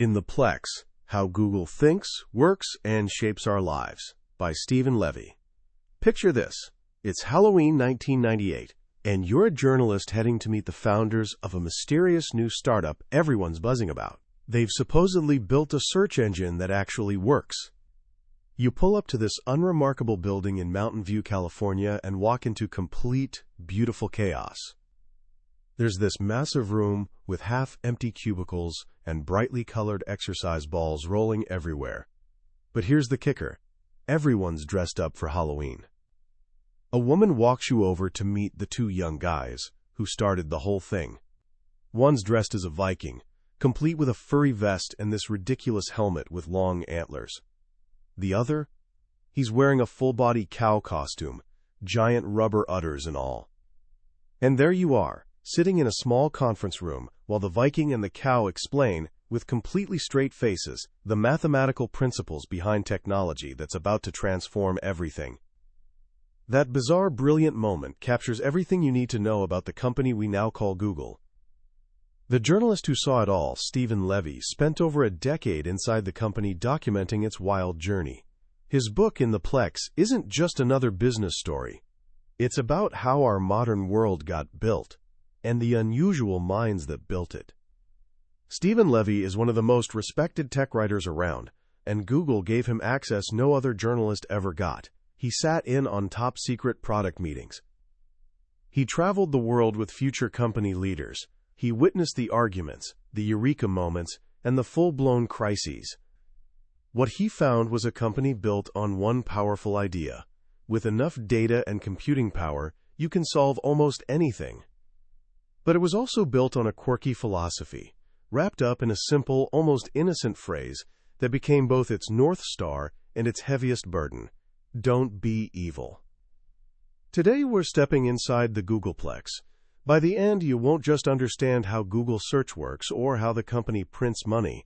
In the Plex, How Google Thinks, Works, and Shapes Our Lives, by Steven Levy. Picture this. It's Halloween 1998, and you're a journalist heading to meet the founders of a mysterious new startup everyone's buzzing about. They've supposedly built a search engine that actually works. You pull up to this unremarkable building in Mountain View, California, and walk into complete, beautiful chaos. There's this massive room with half-empty cubicles and brightly colored exercise balls rolling everywhere. But here's the kicker. Everyone's dressed up for Halloween. A woman walks you over to meet the two young guys who started the whole thing. One's dressed as a Viking, complete with a furry vest and this ridiculous helmet with long antlers. The other? He's wearing a full-body cow costume, giant rubber udders and all. And there you are, sitting in a small conference room while the Viking and the cow explain, with completely straight faces, the mathematical principles behind technology that's about to transform everything. That bizarre, brilliant moment captures everything you need to know about the company we now call Google. The journalist who saw it all, Steven Levy, spent over a decade inside the company documenting its wild journey. His book, In the Plex, isn't just another business story. It's about how our modern world got built, and the unusual minds that built it. Steven Levy is one of the most respected tech writers around, and Google gave him access no other journalist ever got. He sat in on top-secret product meetings. He traveled the world with future company leaders. He witnessed the arguments, the eureka moments, and the full-blown crises. What he found was a company built on one powerful idea. With enough data and computing power, you can solve almost anything. But it was also built on a quirky philosophy, wrapped up in a simple, almost innocent phrase that became both its North Star and its heaviest burden. Don't be evil. Today we're stepping inside the Googleplex. By the end, you won't just understand how Google search works or how the company prints money.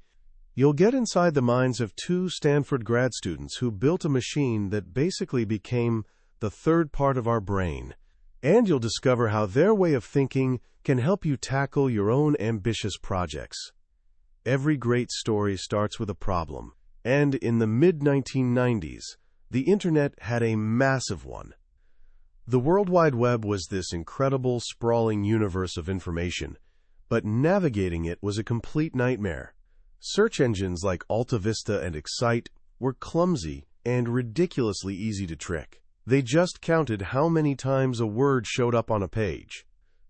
You'll get inside the minds of two Stanford grad students who built a machine that basically became the third part of our brain. And you'll discover how their way of thinking can help you tackle your own ambitious projects. Every great story starts with a problem, and in the mid-1990s, the Internet had a massive one. The World Wide Web was this incredible, sprawling universe of information, but navigating it was a complete nightmare. Search engines like AltaVista and Excite were clumsy and ridiculously easy to trick. They just counted how many times a word showed up on a page.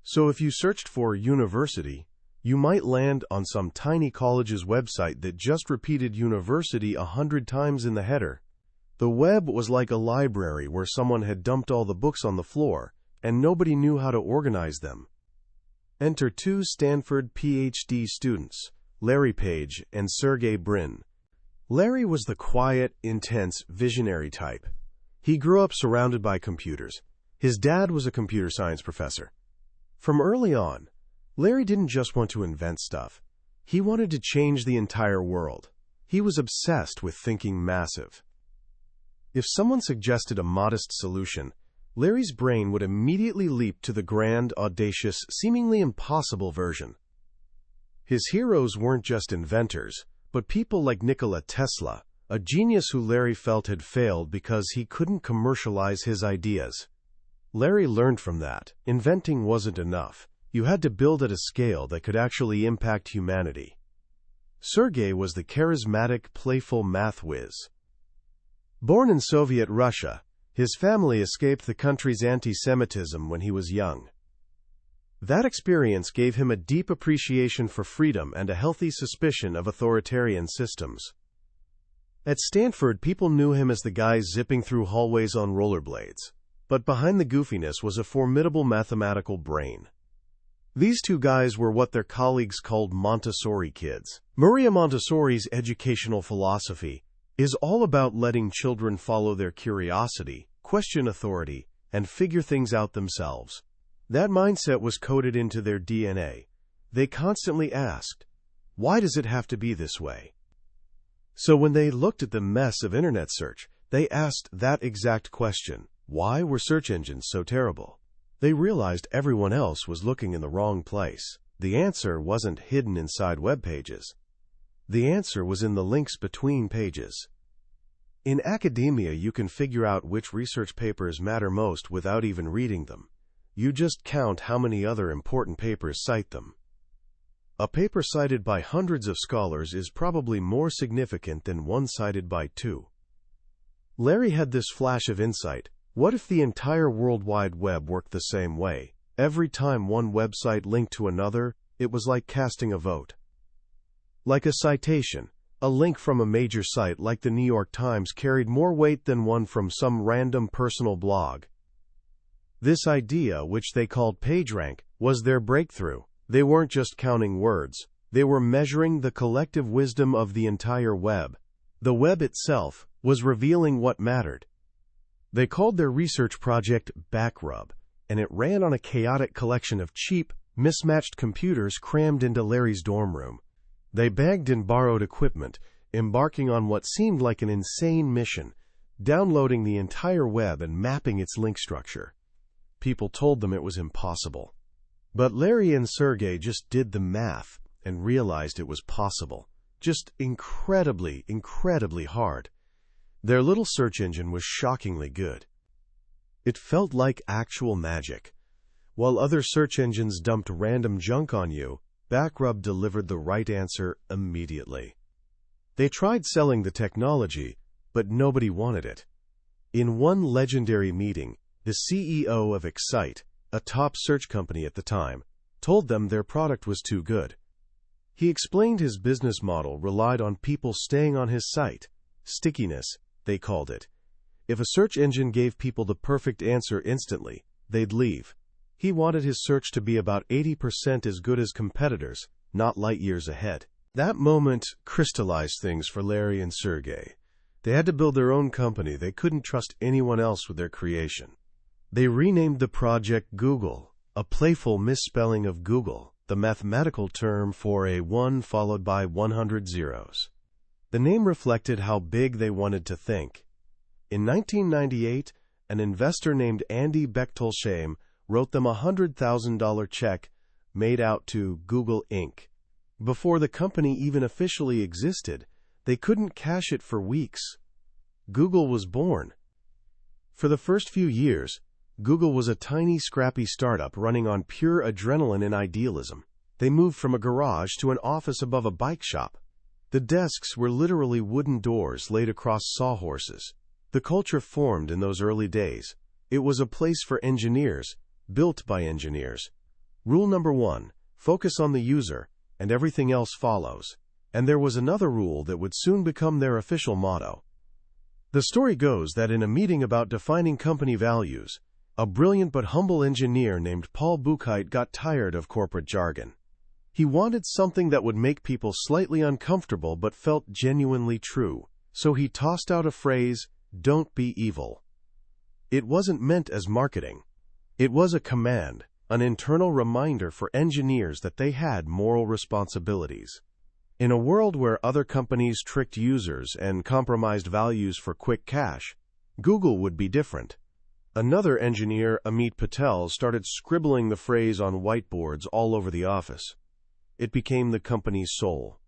So if you searched for university, you might land on some tiny college's website that just repeated university 100 times in the header. The web was like a library where someone had dumped all the books on the floor, and nobody knew how to organize them. Enter two Stanford PhD students, Larry Page and Sergey Brin. Larry was the quiet, intense, visionary type. He grew up surrounded by computers. His dad was a computer science professor. From early on, Larry didn't just want to invent stuff. He wanted to change the entire world. He was obsessed with thinking massive. If someone suggested a modest solution, Larry's brain would immediately leap to the grand, audacious, seemingly impossible version. His heroes weren't just inventors, but people like Nikola Tesla, a genius who Larry felt had failed because he couldn't commercialize his ideas. Larry learned from that. Inventing wasn't enough. You had to build at a scale that could actually impact humanity. Sergey was the charismatic, playful math whiz. Born in Soviet Russia, his family escaped the country's anti-Semitism when he was young. That experience gave him a deep appreciation for freedom and a healthy suspicion of authoritarian systems. At Stanford, people knew him as the guy zipping through hallways on rollerblades. But behind the goofiness was a formidable mathematical brain. These two guys were what their colleagues called Montessori kids. Maria Montessori's educational philosophy is all about letting children follow their curiosity, question authority, and figure things out themselves. That mindset was coded into their DNA. They constantly asked, why does it have to be this way? So when they looked at the mess of internet search, they asked that exact question. Why were search engines so terrible? They realized everyone else was looking in the wrong place. The answer wasn't hidden inside web pages. The answer was in the links between pages. In academia, you can figure out which research papers matter most without even reading them. You just count how many other important papers cite them. A paper cited by hundreds of scholars is probably more significant than one cited by two. Larry had this flash of insight. What if the entire World Wide Web worked the same way? Every time one website linked to another, it was like casting a vote. Like a citation, a link from a major site like the New York Times carried more weight than one from some random personal blog. This idea, which they called PageRank, was their breakthrough. They weren't just counting words. They were measuring the collective wisdom of the entire web. The web itself was revealing what mattered. They called their research project Backrub, and it ran on a chaotic collection of cheap, mismatched computers crammed into Larry's dorm room. They begged and borrowed equipment, embarking on what seemed like an insane mission, downloading the entire web and mapping its link structure. People told them it was impossible. But Larry and Sergey just did the math and realized it was possible. Just incredibly, incredibly hard. Their little search engine was shockingly good. It felt like actual magic. While other search engines dumped random junk on you, Backrub delivered the right answer immediately. They tried selling the technology, but nobody wanted it. In one legendary meeting, the CEO of Excite, a top search company at the time, told them their product was too good. He explained his business model relied on people staying on his site. Stickiness, they called it. If a search engine gave people the perfect answer instantly, they'd leave. He wanted his search to be about 80% as good as competitors, not light years ahead. That moment crystallized things for Larry and Sergey. They had to build their own company. They couldn't trust anyone else with their creation. They renamed the project Google, a playful misspelling of Google, the mathematical term for a 1 followed by 100 zeros. The name reflected how big they wanted to think. In 1998, an investor named Andy Bechtolsheim wrote them a $100,000 check made out to Google Inc. Before the company even officially existed, they couldn't cash it for weeks. Google was born. For the first few years, Google was a tiny, scrappy startup running on pure adrenaline and idealism. They moved from a garage to an office above a bike shop. The desks were literally wooden doors laid across sawhorses. The culture formed in those early days. It was a place for engineers, built by engineers. Rule number 1, focus on the user, and everything else follows. And there was another rule that would soon become their official motto. The story goes that in a meeting about defining company values, a brilliant but humble engineer named Paul Buchheit got tired of corporate jargon. He wanted something that would make people slightly uncomfortable but felt genuinely true. So he tossed out a phrase, "Don't be evil." It wasn't meant as marketing. It was a command, an internal reminder for engineers that they had moral responsibilities. In a world where other companies tricked users and compromised values for quick cash, Google would be different. Another engineer, Amit Patel, started scribbling the phrase on whiteboards all over the office. It became the company's soul.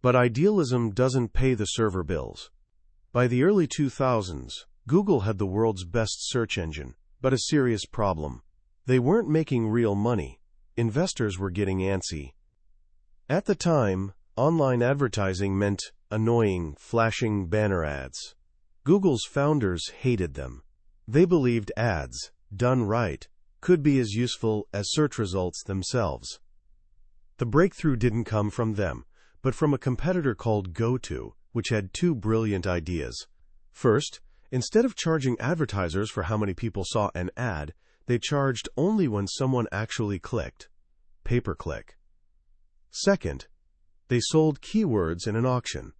But idealism doesn't pay the server bills. By the early 2000s, Google had the world's best search engine, but a serious problem. They weren't making real money. Investors were getting antsy. At the time, online advertising meant annoying, flashing banner ads. Google's founders hated them. They believed ads, done right, could be as useful as search results themselves. The breakthrough didn't come from them, but from a competitor called GoTo, which had two brilliant ideas. First, instead of charging advertisers for how many people saw an ad, they charged only when someone actually clicked. Pay-per-click. Second, they sold keywords in an auction.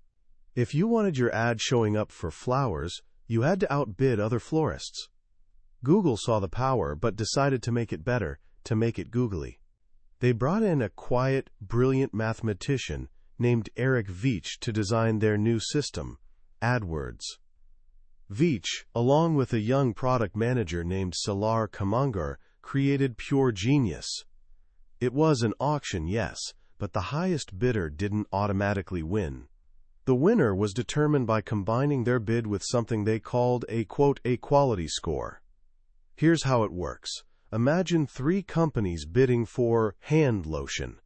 If you wanted your ad showing up for flowers, you had to outbid other florists. Google saw the power but decided to make it better, to make it googly. They brought in a quiet, brilliant mathematician named Eric Veach to design their new system, AdWords. Veach, along with a young product manager named Salar Kamangar, created pure genius. It was an auction, yes, but the highest bidder didn't automatically win. The winner was determined by combining their bid with something they called a, quote, a quality score. Here's how it works. Imagine 3 companies bidding for hand lotion.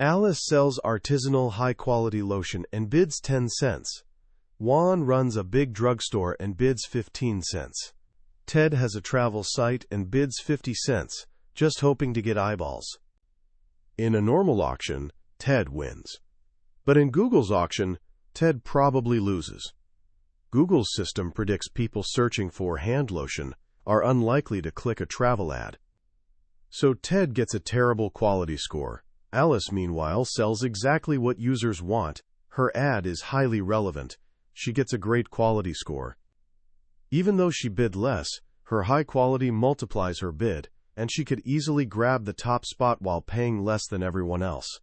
Alice sells artisanal high-quality lotion and bids 10 cents. Juan runs a big drugstore and bids 15 cents. Ted has a travel site and bids 50 cents, just hoping to get eyeballs. In a normal auction, Ted wins. But in Google's auction, Ted probably loses. Google's system predicts people searching for hand lotion are unlikely to click a travel ad. So Ted gets a terrible quality score. Alice, meanwhile, sells exactly what users want. Her ad is highly relevant. She gets a great quality score. Even though she bid less, her high quality multiplies her bid, and she could easily grab the top spot while paying less than everyone else.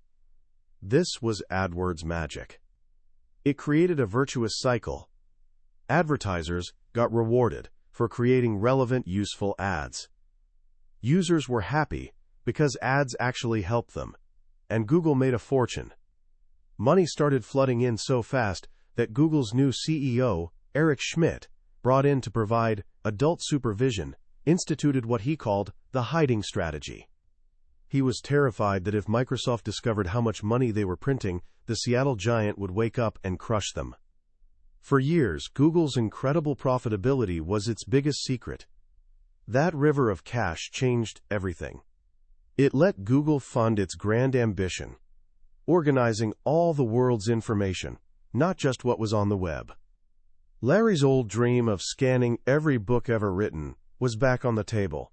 This was AdWords magic. It created a virtuous cycle. Advertisers got rewarded for creating relevant, useful ads. Users were happy because ads actually helped them, and Google made a fortune. Money started flooding in so fast that Google's new CEO, Eric Schmidt, brought in to provide adult supervision, instituted what he called the hiding strategy. He was terrified that if Microsoft discovered how much money they were printing, the Seattle giant would wake up and crush them. For years, Google's incredible profitability was its biggest secret. That river of cash changed everything. It let Google fund its grand ambition, organizing all the world's information, not just what was on the web. Larry's old dream of scanning every book ever written was back on the table.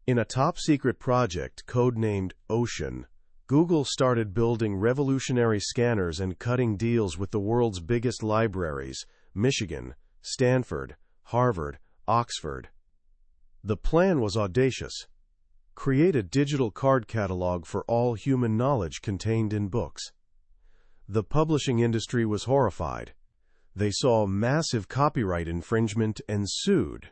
In a top-secret project codenamed Ocean, Google started building revolutionary scanners and cutting deals with the world's biggest libraries: Michigan, Stanford, Harvard, Oxford. The plan was audacious. Create a digital card catalog for all human knowledge contained in books. The publishing industry was horrified. They saw massive copyright infringement and sued.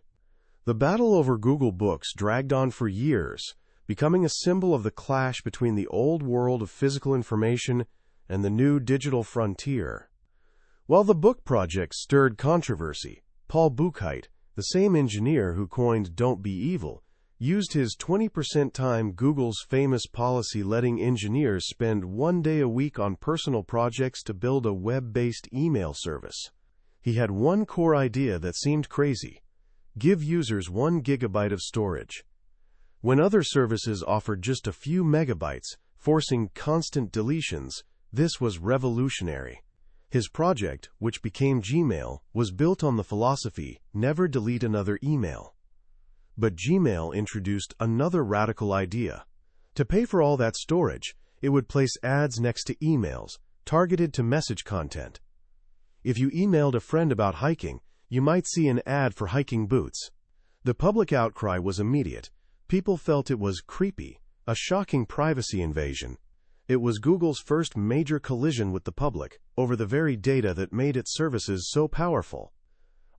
The battle over Google Books dragged on for years, becoming a symbol of the clash between the old world of physical information and the new digital frontier. While the book project stirred controversy, Paul Buchheit, the same engineer who coined "Don't Be Evil," used his 20% time Google's famous policy letting engineers spend 1 day a week on personal projects to build a web-based email service. He had one core idea that seemed crazy: give users 1 gigabyte of storage. When other services offered just a few megabytes, forcing constant deletions, this was revolutionary. His project, which became Gmail, was built on the philosophy, never delete another email. But Gmail introduced another radical idea. To pay for all that storage, it would place ads next to emails, targeted to message content. If you emailed a friend about hiking, you might see an ad for hiking boots. The public outcry was immediate. People felt it was creepy, a shocking privacy invasion. It was Google's first major collision with the public over the very data that made its services so powerful.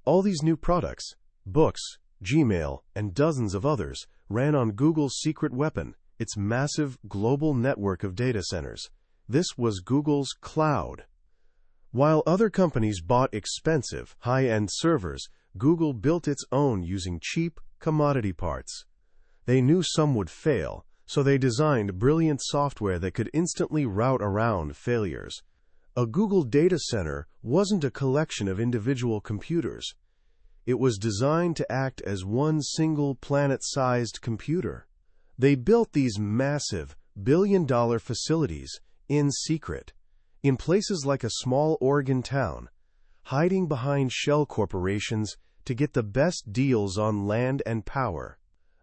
All these new products, books, Gmail, and dozens of others, ran on Google's secret weapon, its massive global network of data centers. This was Google's cloud. While other companies bought expensive, high-end servers, Google built its own using cheap, commodity parts. They knew some would fail, so they designed brilliant software that could instantly route around failures. A Google data center wasn't a collection of individual computers. It was designed to act as one single planet-sized computer. They built these massive, billion-dollar facilities in secret, in places like a small Oregon town, hiding behind shell corporations to get the best deals on land and power.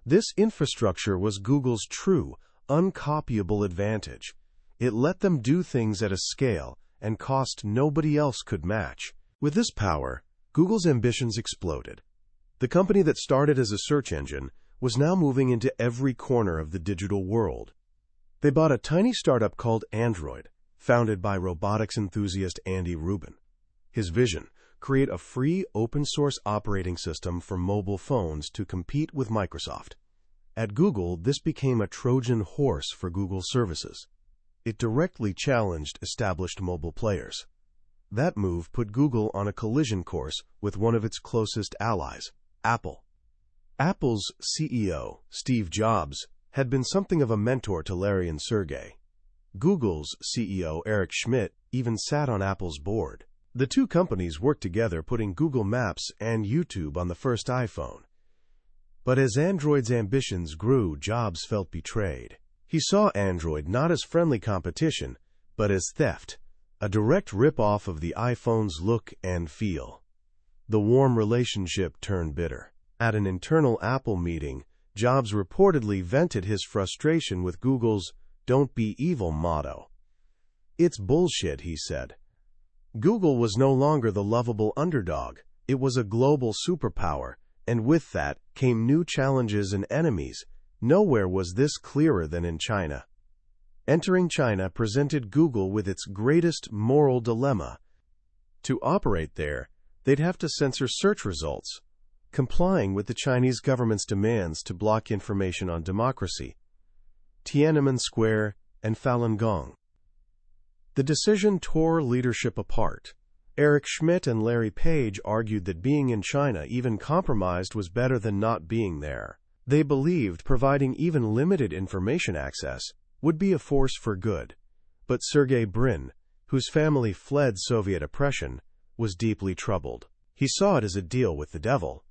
This infrastructure was Google's true, uncopyable advantage. It let them do things at a scale and cost nobody else could match. With this power, Google's ambitions exploded. The company that started as a search engine was now moving into every corner of the digital world. They bought a tiny startup called Android, founded by robotics enthusiast Andy Rubin. His vision: create a free, open-source operating system for mobile phones to compete with Microsoft. At Google, this became a Trojan horse for Google services. it directly challenged established mobile players. That move put Google on a collision course with one of its closest allies, Apple. Apple's CEO, Steve Jobs, had been something of a mentor to Larry and Sergey. Google's CEO, Eric Schmidt, even sat on Apple's board. The two companies worked together, putting Google Maps and YouTube on the first iPhone. But as Android's ambitions grew, Jobs felt betrayed. He saw Android not as friendly competition, but as theft, a direct rip-off of the iPhone's look and feel. The warm relationship turned bitter. At an internal Apple meeting, Jobs reportedly vented his frustration with Google's "Don't be evil" motto. "It's bullshit," he said. Google was no longer the lovable underdog. It was a global superpower, and with that came new challenges and enemies. Nowhere was this clearer than in China. Entering China presented Google with its greatest moral dilemma. To operate there, they'd have to censor search results, complying with the Chinese government's demands to block information on democracy, Tiananmen Square, and Falun Gong. The decision tore leadership apart. Eric Schmidt and Larry Page argued that being in China, even compromised, was better than not being there. They believed providing even limited information access would be a force for good. But Sergey Brin, whose family fled Soviet oppression, was deeply troubled. He saw it as a deal with the devil.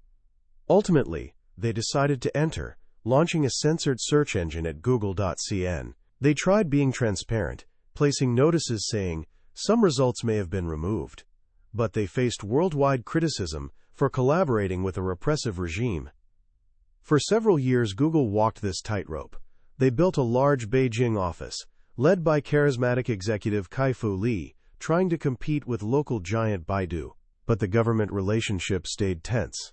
Ultimately, they decided to enter, launching a censored search engine at google.cn. They tried being transparent, placing notices saying some results may have been removed. But they faced worldwide criticism for collaborating with a repressive regime. For several years, Google walked this tightrope. They built a large Beijing office, led by charismatic executive Kai-Fu Lee, trying to compete with local giant Baidu. But the government relationship stayed tense.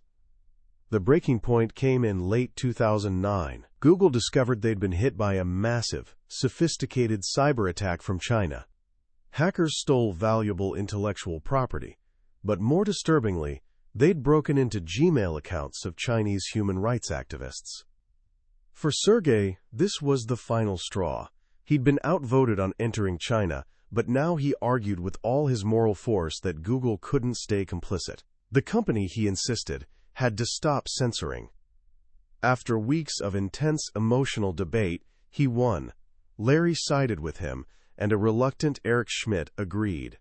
The breaking point came in late 2009. Google discovered they'd been hit by a massive, sophisticated cyber attack from China. Hackers stole valuable intellectual property, but more disturbingly, they'd broken into Gmail accounts of Chinese human rights activists. For Sergey, this was the final straw. He'd been outvoted on entering China, but now he argued with all his moral force that Google couldn't stay complicit. The company, he insisted, had to stop censoring. After weeks of intense emotional debate, he won. Larry sided with him, and a reluctant Eric Schmidt agreed.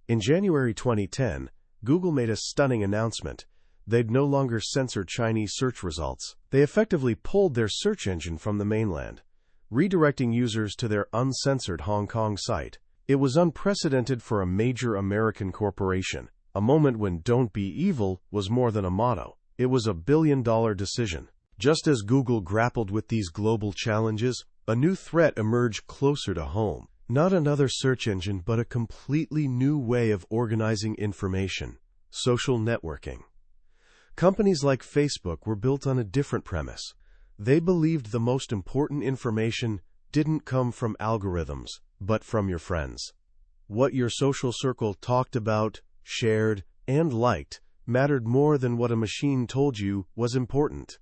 In January 2010, Google made a stunning announcement. They'd no longer censor Chinese search results. They effectively pulled their search engine from the mainland, redirecting users to their uncensored Hong Kong site. It was unprecedented for a major American corporation, a moment when "Don't be evil" was more than a motto. It was a billion-dollar decision. Just as Google grappled with these global challenges, a new threat emerged closer to home. Not another search engine, but a completely new way of organizing information: social networking. Companies like Facebook were built on a different premise. They believed the most important information didn't come from algorithms, but from your friends. What your social circle talked about, shared, and liked mattered more than what a machine told you was important.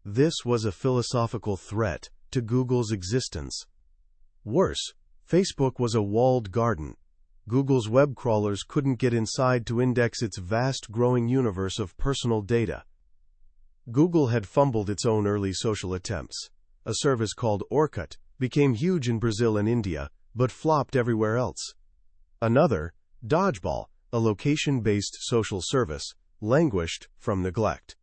This was a philosophical threat to Google's existence. Worse, Facebook was a walled garden. Google's web crawlers couldn't get inside to index its vast growing universe of personal data. Google had fumbled its own early social attempts. A service called Orkut became huge in Brazil and India, but flopped everywhere else. Another, Dodgeball, a location-based social service, languished from neglect.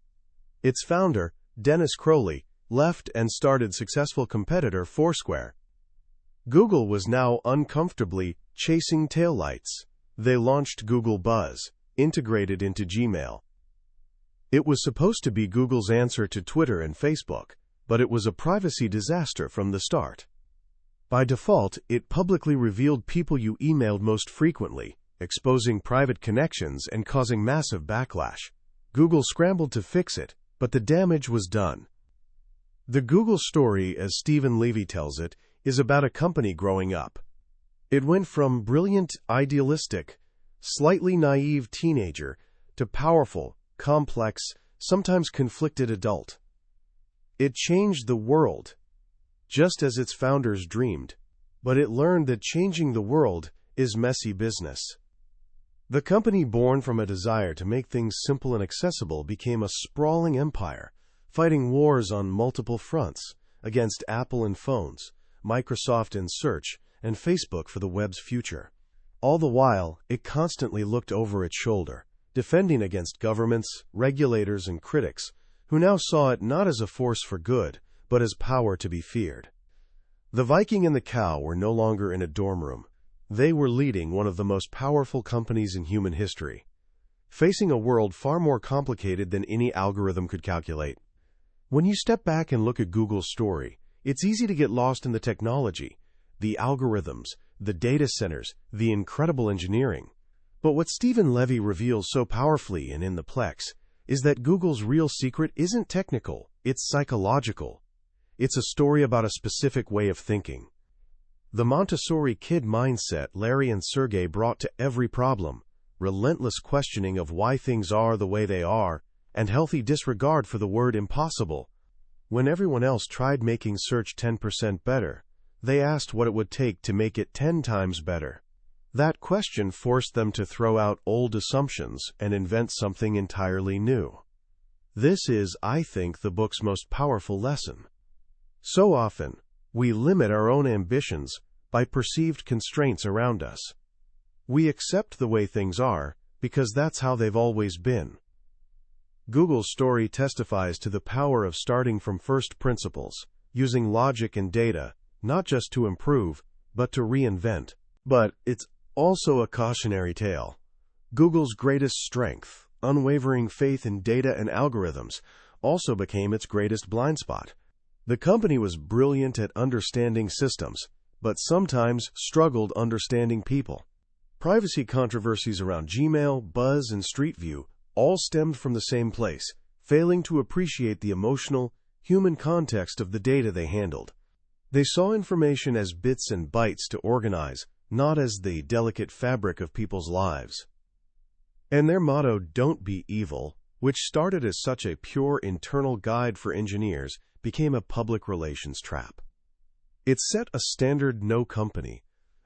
Its founder, Dennis Crowley, left and started successful competitor Foursquare. Google was now uncomfortably chasing taillights. They launched Google Buzz, integrated into Gmail. It was supposed to be Google's answer to Twitter and Facebook, but it was a privacy disaster from the start. By default, it publicly revealed people you emailed most frequently, exposing private connections and causing massive backlash. Google scrambled to fix it, but the damage was done. The Google story, as Steven Levy tells it, is about a company growing up. It went from brilliant, idealistic, slightly naive teenager to powerful, complex, sometimes conflicted adult. It changed the world, just as its founders dreamed. but it learned that changing the world is messy business. The company, born from a desire to make things simple and accessible, became a sprawling empire, fighting wars on multiple fronts against Apple in phones, Microsoft in search, and Facebook for the web's future. All the while, it constantly looked over its shoulder, defending against governments, regulators, and critics, who now saw it not as a force for good, but as power to be feared. The Viking and the cow were no longer in a dorm room. They were leading one of the most powerful companies in human history, facing a world far more complicated than any algorithm could calculate. When you step back and look at Google's story, it's easy to get lost in the technology, the algorithms, the data centers, the incredible engineering. But what Steven Levy reveals so powerfully and in the Plex is that Google's real secret isn't technical, it's psychological. It's a story about a specific way of thinking. The Montessori kid mindset Larry and Sergey brought to every problem, relentless questioning of why things are the way they are, and healthy disregard for the word impossible. When everyone else tried making search 10% better, they asked what it would take to make it 10 times better. That question forced them to throw out old assumptions and invent something entirely new. This is, I think, the book's most powerful lesson. So often, we limit our own ambitions by perceived constraints around us. We accept the way things are because that's how they've always been. Google's story testifies to the power of starting from first principles, using logic and data, not just to improve, but to reinvent. But it's also a cautionary tale. Google's greatest strength, unwavering faith in data and algorithms, also became its greatest blind spot. The company was brilliant at understanding systems, but sometimes struggled understanding people. Privacy controversies around Gmail, Buzz, and Street View all stemmed from the same place, failing to appreciate the emotional, human context of the data they handled. They saw information as bits and bytes to organize, not as the delicate fabric of people's lives. And their motto, "Don't be evil," which started as such a pure internal guide for engineers, became a public relations trap. It set a standard no company,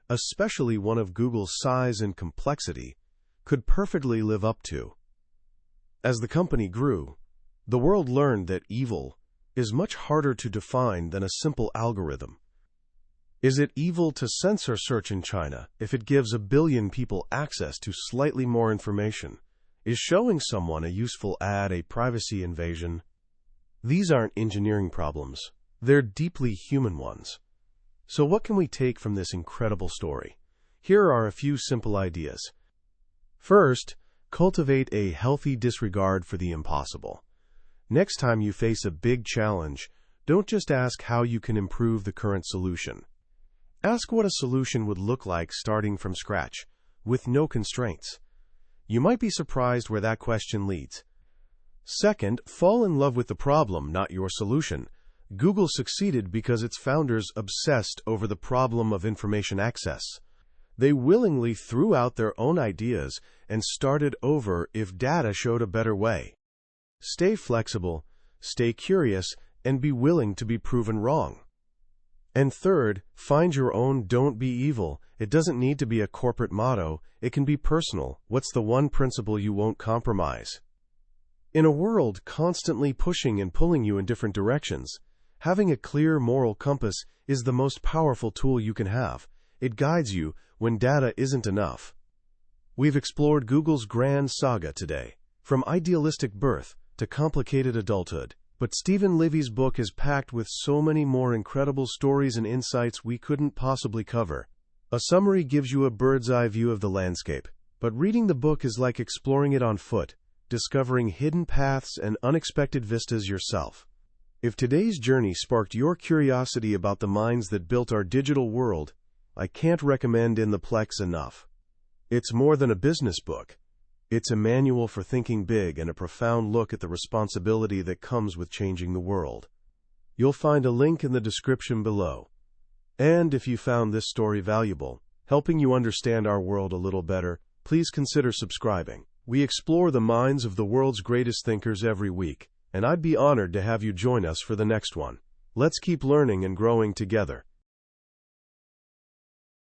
especially one of Google's size and complexity, could perfectly live up to. As the company grew, the world learned that evil is much harder to define than a simple algorithm. Is it evil to censor search in China if it gives a billion people access to slightly more information? Is showing someone a useful ad a privacy invasion? These aren't engineering problems. They're deeply human ones. So what can we take from this incredible story? Here are a few simple ideas. First, cultivate a healthy disregard for the impossible. Next time you face a big challenge, don't just ask how you can improve the current solution. Ask what a solution would look like starting from scratch, with no constraints. You might be surprised where that question leads. Second, fall in love with the problem, not your solution. Google succeeded because its founders obsessed over the problem of information access. They willingly threw out their own ideas and started over if data showed a better way. Stay flexible, stay curious, and be willing to be proven wrong. And third, find your own "don't be evil." It doesn't need to be a corporate motto. It can be personal. What's the one principle you won't compromise? In a world constantly pushing and pulling you in different directions, having a clear moral compass is the most powerful tool you can have. It guides you when data isn't enough. We've explored Google's grand saga today, from idealistic birth to complicated adulthood. But Steven Levy's book is packed with so many more incredible stories and insights we couldn't possibly cover. A summary gives you a bird's-eye view of the landscape, but reading the book is like exploring it on foot, discovering hidden paths and unexpected vistas yourself. If today's journey sparked your curiosity about the minds that built our digital world, I can't recommend In the Plex enough. It's more than a business book. It's a manual for thinking big and a profound look at the responsibility that comes with changing the world. You'll find a link in the description below. And if you found this story valuable, helping you understand our world a little better, please consider subscribing. We explore the minds of the world's greatest thinkers every week, and I'd be honored to have you join us for the next one. Let's keep learning and growing together.